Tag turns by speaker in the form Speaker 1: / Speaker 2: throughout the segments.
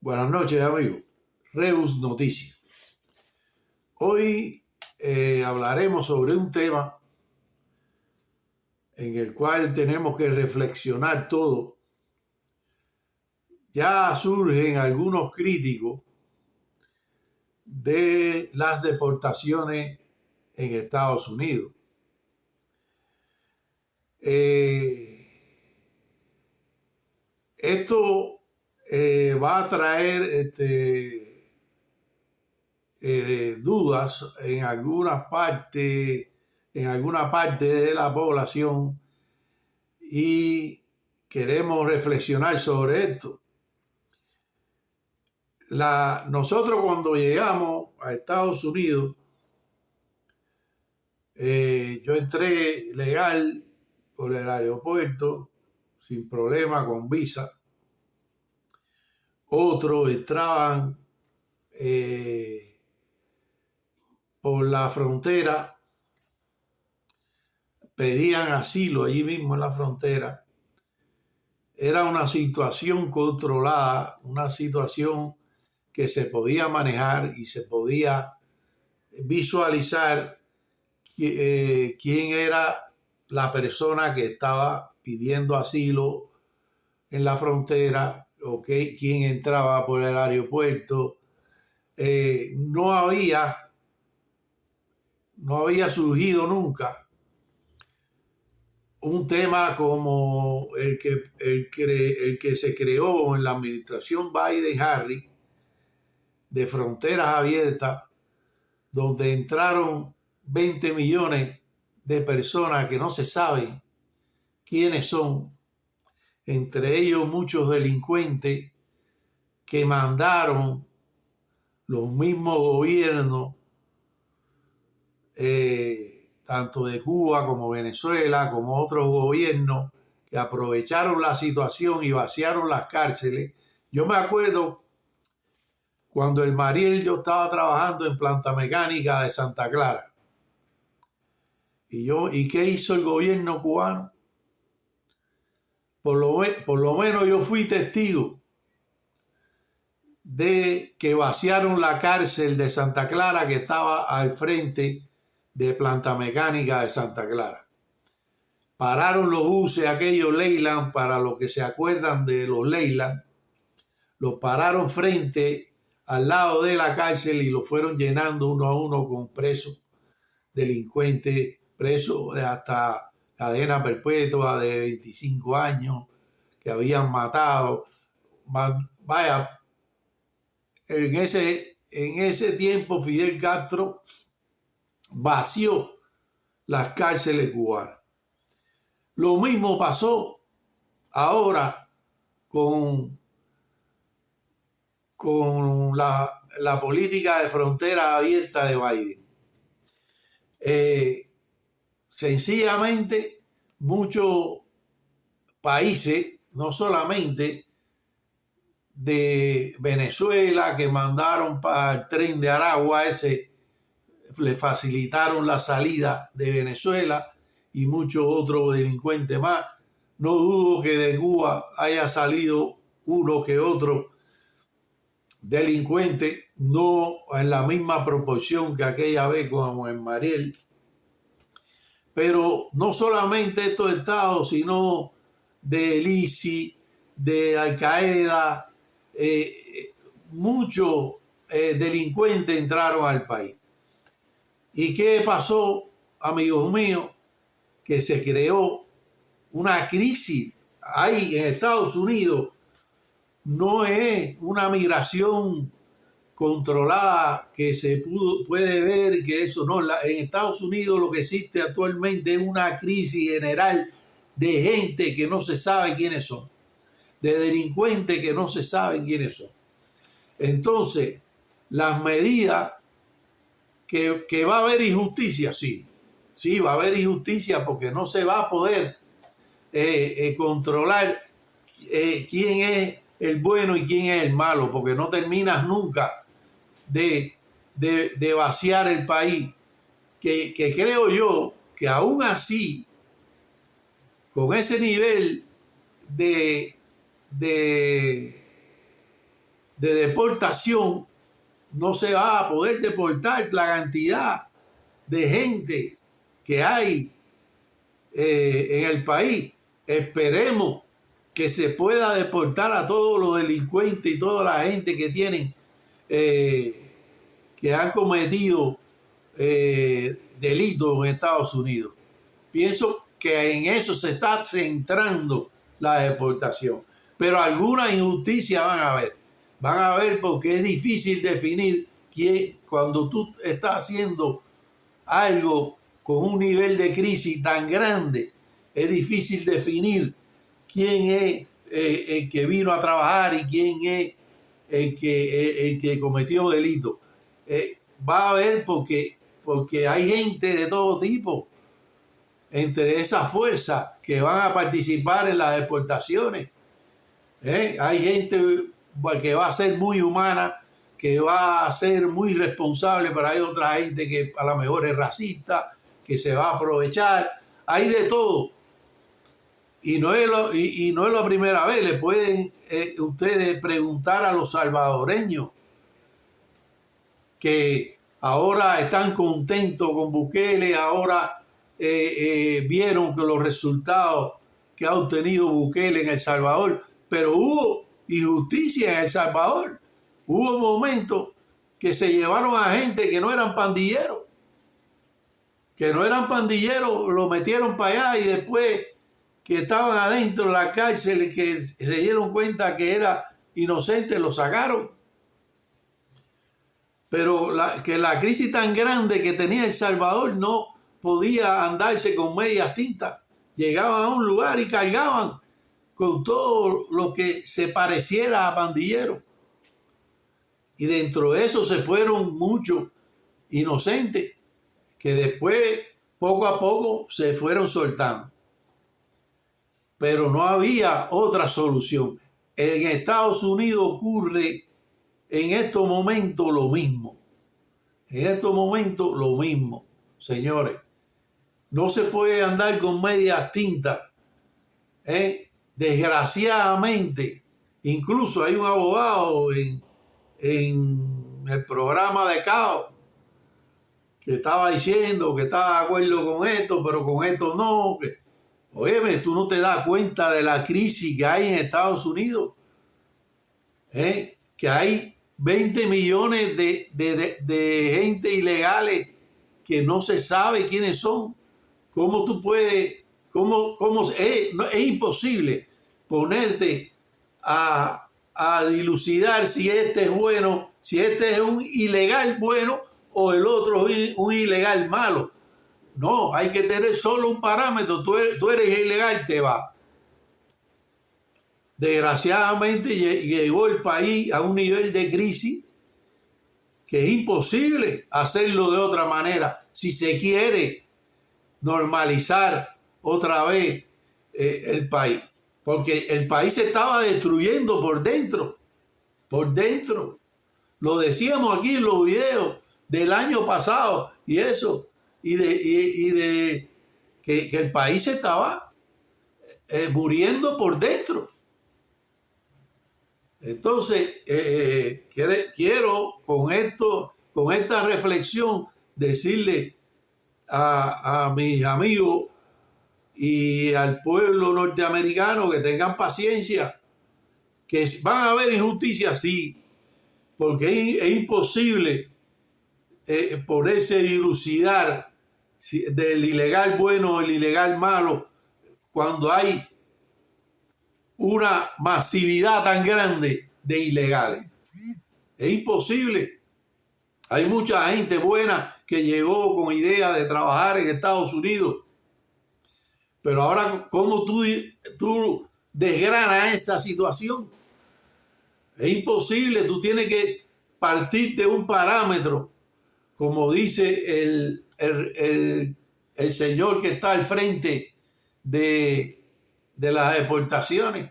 Speaker 1: Buenas noches, amigos. Reus Noticias. Hoy hablaremos sobre un tema en el cual tenemos que reflexionar todo. Ya surgen algunos críticos de las deportaciones en Estados Unidos. Esto va a traer dudas en alguna parte de la población y queremos reflexionar sobre esto. Nosotros cuando llegamos a Estados Unidos, yo entré legal por el aeropuerto sin problema con visa. Otros entraban por la frontera, pedían asilo allí mismo en la frontera. Era una situación controlada, una situación que se podía manejar y se podía visualizar quién era la persona que estaba pidiendo asilo en la frontera o quién entraba por el aeropuerto. No había surgido nunca un tema como el que se creó en la administración Biden-Harris de fronteras abiertas, donde entraron 20 millones de personas que no se saben quiénes son, entre ellos muchos delincuentes que mandaron los mismos gobiernos, tanto de Cuba como Venezuela, como otros gobiernos que aprovecharon la situación y vaciaron las cárceles. Yo me acuerdo cuando el Mariel yo estaba trabajando en planta mecánica de Santa Clara. ¿Y qué hizo el gobierno cubano? Por lo menos yo fui testigo de que vaciaron la cárcel de Santa Clara que estaba al frente de planta mecánica de Santa Clara. Pararon los buses, aquellos Leyland, para los que se acuerdan de los Leyland, los pararon frente al lado de la cárcel y los fueron llenando uno a uno con presos, delincuentes, presos de hasta cadena perpetua de 25 años que habían matado. Vaya, en ese tiempo Fidel Castro vació las cárceles cubanas. Lo mismo pasó ahora con la política de frontera abierta de Biden. Sencillamente, muchos países, no solamente de Venezuela, que mandaron para el tren de Aragua, le facilitaron la salida de Venezuela y muchos otros delincuentes más. No dudo que de Cuba haya salido uno que otro delincuente, no en la misma proporción que aquella vez como en Mariel. Pero no solamente estos estados, sino del ISIS, de Al Qaeda, muchos delincuentes entraron al país. ¿Y qué pasó, amigos míos? Que se creó una crisis ahí en Estados Unidos. No es una migración controlada que se puede ver que eso no. En Estados Unidos lo que existe actualmente es una crisis general de gente que no se sabe quiénes son, de delincuentes que no se saben quiénes son. Entonces, las medidas que va a haber injusticia, sí, va a haber injusticia porque no se va a poder controlar quién es el bueno y quién es el malo, porque no terminas nunca de vaciar el país, que creo yo que aún así, con ese nivel de de deportación, no se va a poder deportar la cantidad de gente que hay en el país. Esperemos que se pueda deportar a todos los delincuentes y toda la gente que tienen, que han cometido delitos en Estados Unidos. Pienso que en eso se está centrando la deportación. Pero alguna injusticia van a haber. Van a haber porque es difícil definir quién, cuando tú estás haciendo algo con un nivel de crisis tan grande, es difícil definir quién es el que vino a trabajar y quién es el que cometió delito. Va a haber porque hay gente de todo tipo entre esas fuerzas que van a participar en las deportaciones. Hay gente que va a ser muy humana, que va a ser muy responsable, pero hay otra gente que a lo mejor es racista, que se va a aprovechar. Hay de todo. Y no es la primera vez. Le pueden ustedes preguntar a los salvadoreños que ahora están contentos con Bukele, ahora vieron que los resultados que ha obtenido Bukele en El Salvador, pero hubo injusticia en El Salvador. Hubo momentos que se llevaron a gente que no eran pandilleros, lo metieron para allá y después que estaban adentro de la cárcel y que se dieron cuenta que era inocente, lo sacaron. Pero que la crisis tan grande que tenía El Salvador no podía andarse con medias tintas. Llegaban a un lugar y cargaban con todo lo que se pareciera a pandilleros. Y dentro de eso se fueron muchos inocentes que después, poco a poco, se fueron soltando. Pero no había otra solución. En Estados Unidos ocurre en estos momentos lo mismo. Señores. No se puede andar con medias tintas. Desgraciadamente, incluso hay un abogado en el programa de Cao que estaba diciendo que estaba de acuerdo con esto, pero con esto no. Oye, tú no te das cuenta de la crisis que hay en Estados Unidos. Que hay 20 millones de gente ilegales que no se sabe quiénes son. ¿Cómo tú puedes? Es imposible ponerte a dilucidar si este es bueno, si este es un ilegal bueno o el otro es un ilegal malo. No, hay que tener solo un parámetro. Tú eres ilegal, te va. Desgraciadamente llegó el país a un nivel de crisis que es imposible hacerlo de otra manera si se quiere normalizar otra vez el país. Porque el país se estaba destruyendo por dentro. Por dentro. Lo decíamos aquí en los videos del año pasado y eso. Y de que el país se estaba muriendo por dentro. Entonces, quiero con esta reflexión decirle a mis amigos y al pueblo norteamericano que tengan paciencia, que van a haber injusticias, sí, porque es imposible poderse dilucidar del ilegal bueno o el ilegal malo cuando hay una masividad tan grande de ilegales. Es imposible. Hay mucha gente buena que llegó con idea de trabajar en Estados Unidos. Pero ahora, ¿cómo tú desgranas esa situación? Es imposible. Tú tienes que partir de un parámetro, como dice el señor que está al frente de las deportaciones.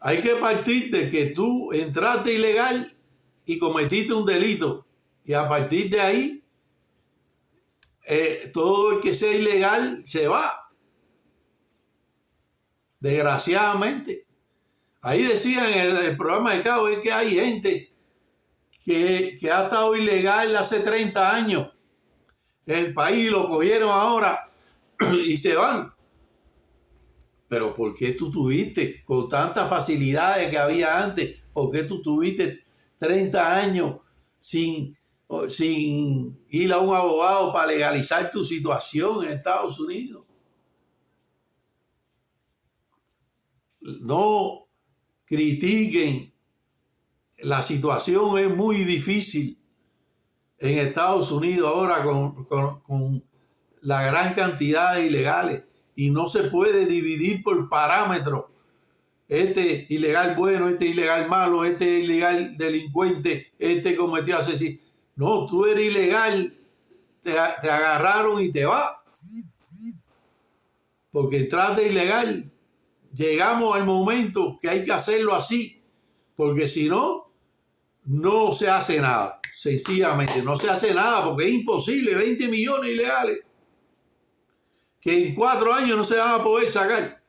Speaker 1: Hay que partir de que tú entraste ilegal y cometiste un delito. Y a partir de ahí, todo el que sea ilegal se va. Desgraciadamente. Ahí decían en el programa de Cabo es que hay gente que ha estado ilegal hace 30 años. El país lo cogieron ahora y se van. Pero ¿por qué tú tuviste con tantas facilidades que había antes? ¿Por qué tú tuviste 30 años sin ir a un abogado para legalizar tu situación en Estados Unidos? No critiquen. La situación es muy difícil en Estados Unidos ahora con la gran cantidad de ilegales y no se puede dividir por parámetros. Este ilegal bueno, este ilegal malo, este ilegal delincuente, este cometió asesinato. No, tú eres ilegal, te agarraron y te vas. Porque entraste ilegal. Llegamos al momento que hay que hacerlo así. Porque si no, no se hace nada. Sencillamente no se hace nada porque es imposible. 20 millones ilegales que en 4 años no se van a poder sacar.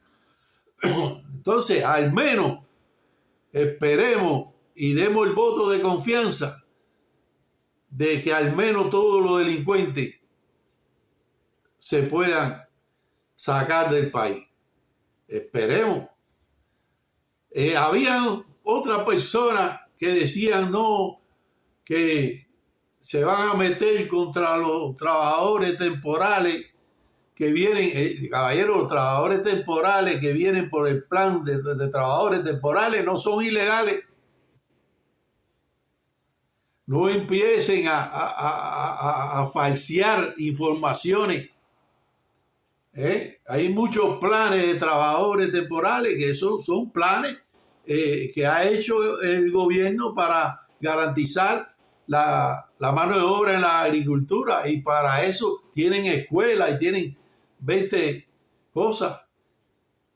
Speaker 1: Entonces, al menos esperemos y demos el voto de confianza de que al menos todos los delincuentes se puedan sacar del país. Esperemos. Habían otras personas que decían no, que se van a meter contra los trabajadores temporales que vienen, caballeros, los trabajadores temporales que vienen por el plan de trabajadores temporales no son ilegales. No empiecen a falsear informaciones. Hay muchos planes de trabajadores temporales que son planes que ha hecho el gobierno para garantizar la mano de obra en la agricultura, y para eso tienen escuelas y tienen 20 cosas.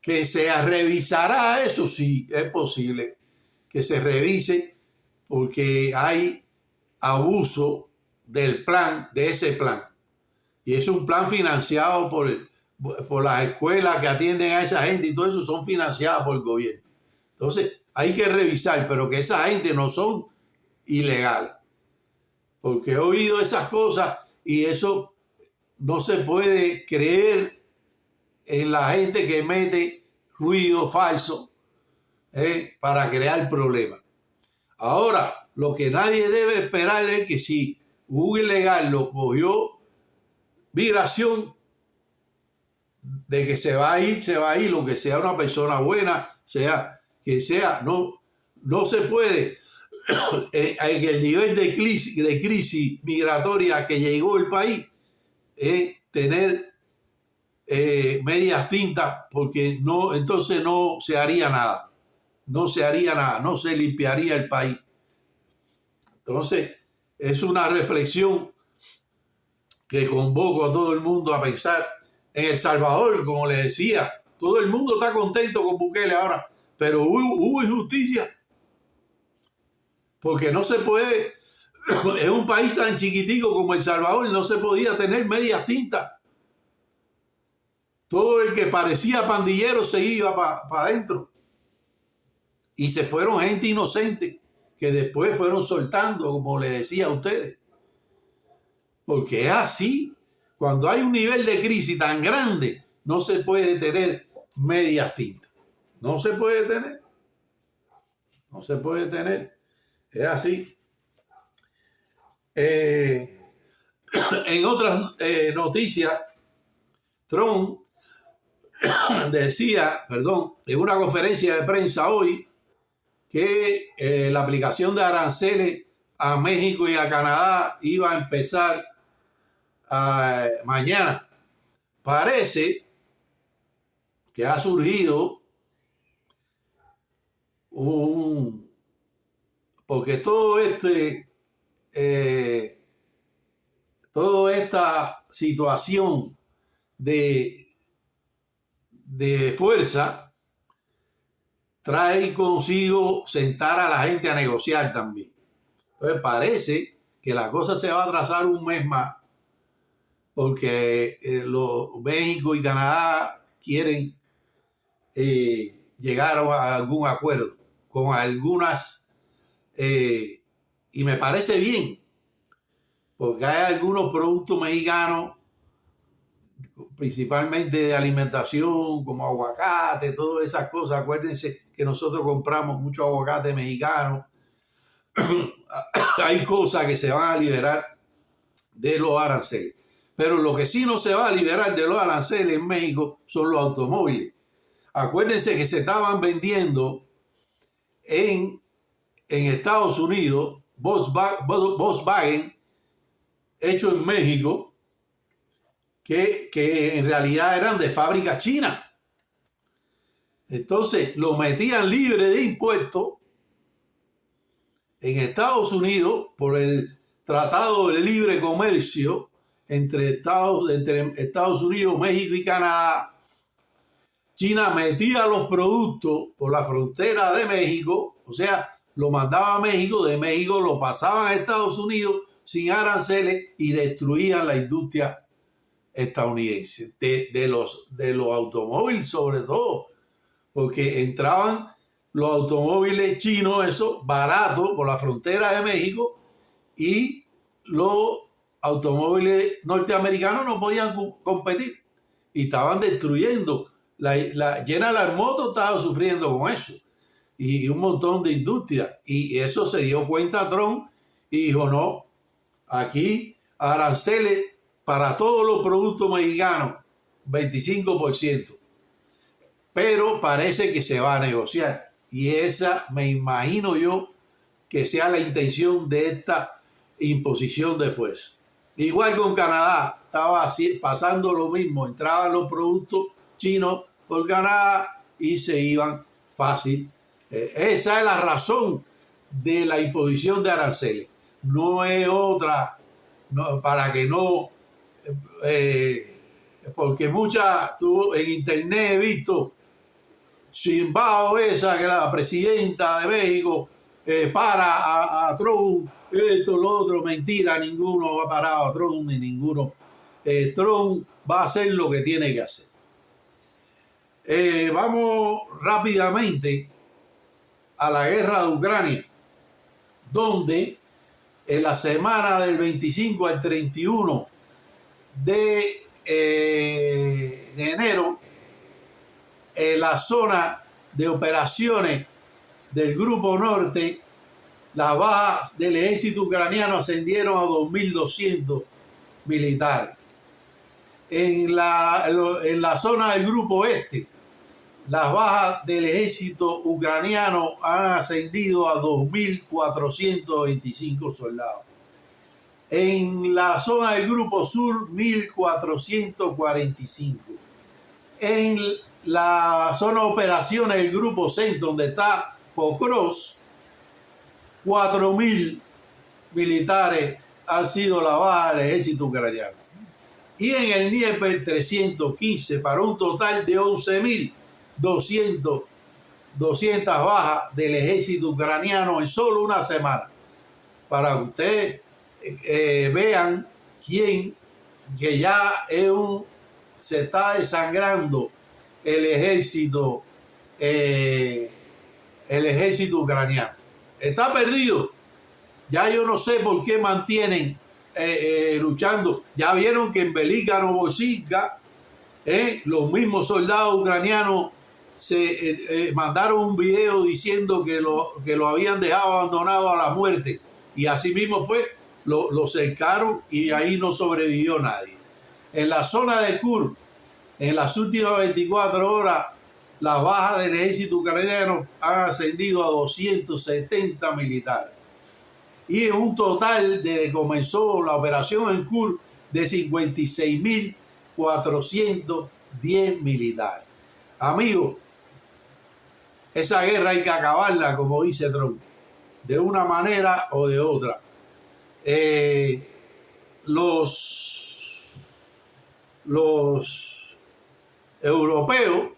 Speaker 1: Que se revisará eso, sí, es posible que se revise porque hay abuso del plan, de ese plan. Y es un plan financiado por las escuelas que atienden a esa gente y todo eso son financiadas por el gobierno. Entonces hay que revisar, pero que esa gente no son ilegales. Porque he oído esas cosas y eso no se puede creer en la gente que mete ruido falso para crear problemas. Ahora, lo que nadie debe esperar es que si un ilegal lo cogió migración, de que se va a ir, lo que sea una persona buena, sea que sea, no se puede en el nivel de crisis migratoria que llegó el país, tener medias tintas, porque no, entonces no se haría nada, no se limpiaría el país. Entonces es una reflexión que convoco a todo el mundo a pensar. En El Salvador, como les decía, todo el mundo está contento con Bukele ahora, pero hubo injusticia, porque no se puede, en un país tan chiquitico como El Salvador, no se podía tener medias tintas. Todo el que parecía pandillero se iba para adentro. Y se fueron gente inocente que después fueron soltando, como les decía a ustedes. Porque es así. Cuando hay un nivel de crisis tan grande, no se puede tener medias tintas. No se puede tener. No se puede tener. Es así. En otras noticias, Trump decía, en una conferencia de prensa hoy, que la aplicación de aranceles a México y a Canadá iba a empezar mañana. Parece que ha surgido porque toda esta situación de fuerza trae consigo sentar a la gente a negociar también. Entonces parece que la cosa se va a atrasar un mes más, porque México y Canadá quieren llegaron a algún acuerdo con algunas, y me parece bien, porque hay algunos productos mexicanos, principalmente de alimentación, como aguacate, todas esas cosas. Acuérdense que nosotros compramos mucho aguacate mexicano. Hay cosas que se van a liberar de los aranceles. Pero lo que sí no se va a liberar de los aranceles en México son los automóviles. Acuérdense que se estaban vendiendo en Estados Unidos Volkswagen hecho en México, que en realidad eran de fábrica china. Entonces lo metían libre de impuestos en Estados Unidos por el Tratado de Libre Comercio entre Estados Unidos, México y Canadá. China metía los productos por la frontera de México, o sea, lo mandaba a México, de México lo pasaban a Estados Unidos sin aranceles y destruían la industria estadounidense, de los automóviles sobre todo, porque entraban los automóviles chinos, esos baratos, por la frontera de México, y los automóviles norteamericanos no podían competir y estaban destruyendo. General Motors estaba sufriendo con eso y un montón de industrias, y eso se dio cuenta Trump y dijo: no, aquí aranceles para todos los productos mexicanos, 25%. Pero parece que se va a negociar, y esa me imagino yo que sea la intención de esta imposición de fuerza. Igual con Canadá, estaba pasando lo mismo, entraban los productos chinos por Canadá y se iban fácil. Esa es la razón de la imposición de aranceles. No es otra, no, para que no, porque en internet he visto Chimbao, esa que la presidenta de México para a Trump, esto, lo otro. Mentira, ninguno ha parado a Trump, ni ninguno. Trump va a hacer lo que tiene que hacer. Vamos rápidamente a la guerra de Ucrania, donde en la semana del 25 al 31 de enero, en la zona de operaciones del Grupo Norte, las bajas del ejército ucraniano ascendieron a 2.200 militares. En la zona del Grupo Este, las bajas del ejército ucraniano han ascendido a 2.425 soldados. En la zona del Grupo Sur, 1.445. En la zona de operaciones del Grupo Centro, donde está Pokrovsk, 4.000 militares han sido la baja del ejército ucraniano. Y en el Dnieper, 315, para un total de 11.200 bajas del ejército ucraniano en solo una semana. Para que ustedes vean que ya se está desangrando el ejército ucraniano. Está perdido. Ya yo no sé por qué mantienen luchando. Ya vieron que en Velika Novosilka los mismos soldados ucranianos se mandaron un video diciendo que lo habían dejado abandonado a la muerte, y así mismo fue, lo cercaron y ahí no sobrevivió nadie. En la zona de Kursk, en las últimas 24 horas, las bajas del ejército ucraniano han ascendido a 270 militares. Y en un total, desde que comenzó la operación en Kursk, de 56.410 militares. Amigos, esa guerra hay que acabarla, como dice Trump, de una manera o de otra. Los europeos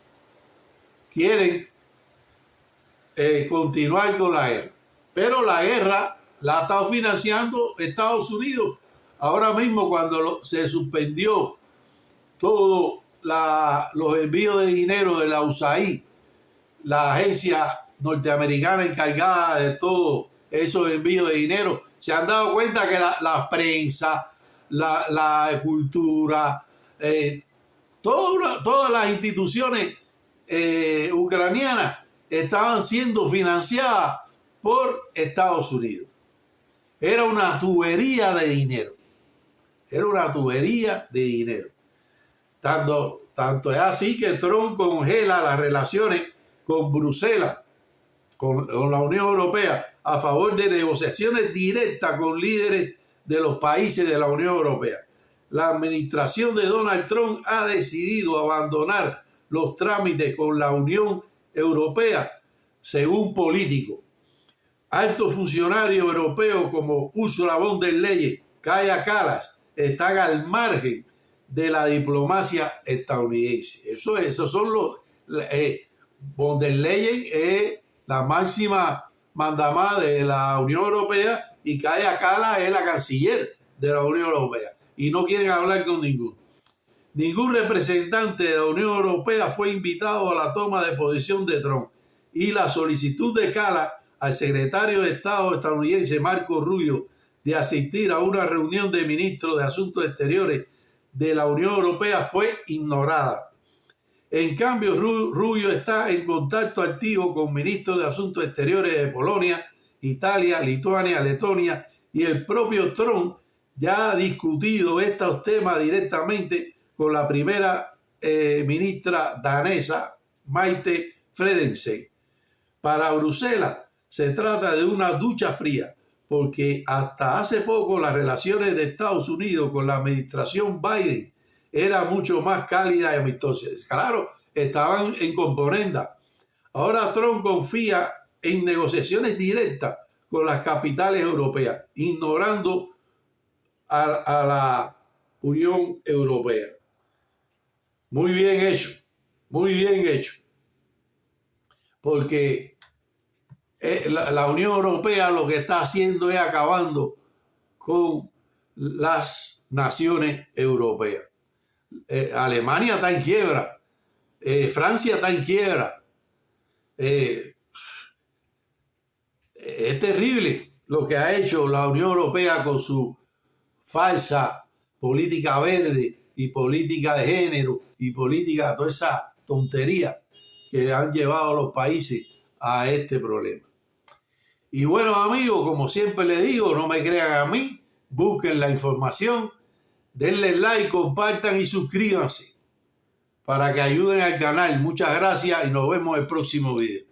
Speaker 1: quieren continuar con la guerra, pero la guerra la ha estado financiando Estados Unidos. Ahora mismo, cuando se suspendió todos los envíos de dinero de la USAID la agencia norteamericana encargada de todo esos envíos de dinero, se han dado cuenta que la prensa, la cultura, todas las instituciones ucranianas estaban siendo financiadas por Estados Unidos. Era una tubería de dinero. Era una tubería de dinero. Tanto es así que Trump congela las relaciones con Bruselas, con la Unión Europea, a favor de negociaciones directas con líderes de los países de la Unión Europea. La administración de Donald Trump ha decidido abandonar los trámites con la Unión Europea, según políticos. Altos funcionarios europeos como Ursula von der Leyen, Kaja Kallas, están al margen de la diplomacia estadounidense. Esos son los... von der Leyen es la máxima mandamás de la Unión Europea y Kaja Kallas es la canciller de la Unión Europea. Y no quieren hablar con ninguno. Ningún representante de la Unión Europea fue invitado a la toma de posición de Trump. Y la solicitud de Kallas al secretario de Estado estadounidense Marco Rubio de asistir a una reunión de ministros de Asuntos Exteriores de la Unión Europea fue ignorada. En cambio, Rubio está en contacto activo con ministros de Asuntos Exteriores de Polonia, Italia, Lituania, Letonia, y el propio Trump ya ha discutido estos temas directamente con la primera ministra danesa, Mette Frederiksen. Para Bruselas se trata de una ducha fría, porque hasta hace poco las relaciones de Estados Unidos con la administración Biden eran mucho más cálidas y amistosas. Claro, estaban en componenda. Ahora Trump confía en negociaciones directas con las capitales europeas, ignorando a la Unión Europea. Muy bien hecho, muy bien hecho. Porque la Unión Europea lo que está haciendo es acabando con las naciones europeas. Alemania está en quiebra, Francia está en quiebra. Es terrible lo que ha hecho la Unión Europea con su falsa política verde y política de género y política, toda esa tontería que han llevado a los países a este problema. Y bueno, amigos, como siempre les digo, no me crean a mí, busquen la información, denle like, compartan y suscríbanse para que ayuden al canal. Muchas gracias y nos vemos en el próximo video.